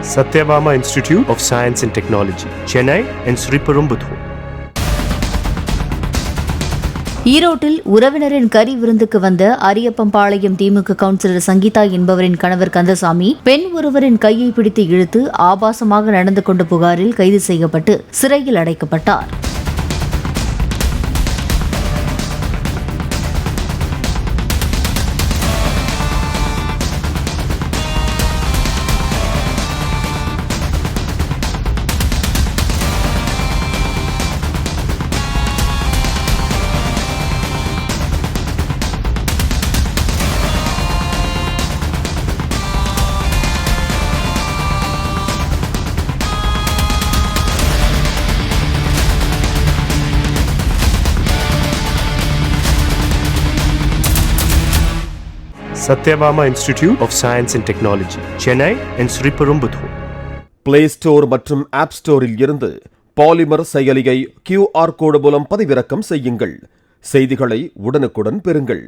Satyabama Institute of Science and Technology, Chennai and Sriperumbudur. ஈரோட்டில் உறவினரின் கறி விருந்துக்கு வந்த அரியப்பம்பாளையம் திமுக கவுன்சிலர் சங்கீதா என்பவரின் கணவர் கந்தசாமி பெண் ஒருவரின் கையை பிடித்து இழுத்து ஆபாசமாக நடந்து கொண்ட புகாரில் கைது செய்யப்பட்டு சிறையில் அடைக்கப்பட்டார். Satyabama Institute of Science and Technology, Chennai and Sriperumbudur. Play store மற்றும் ஆப் ஸ்டோரில் இருந்து பாலிமர் செயலியை QR கோடு மூலம் பதிவிறக்கம் செய்யுங்கள். செய்திகளை உடனுக்குடன் பெறுங்கள்.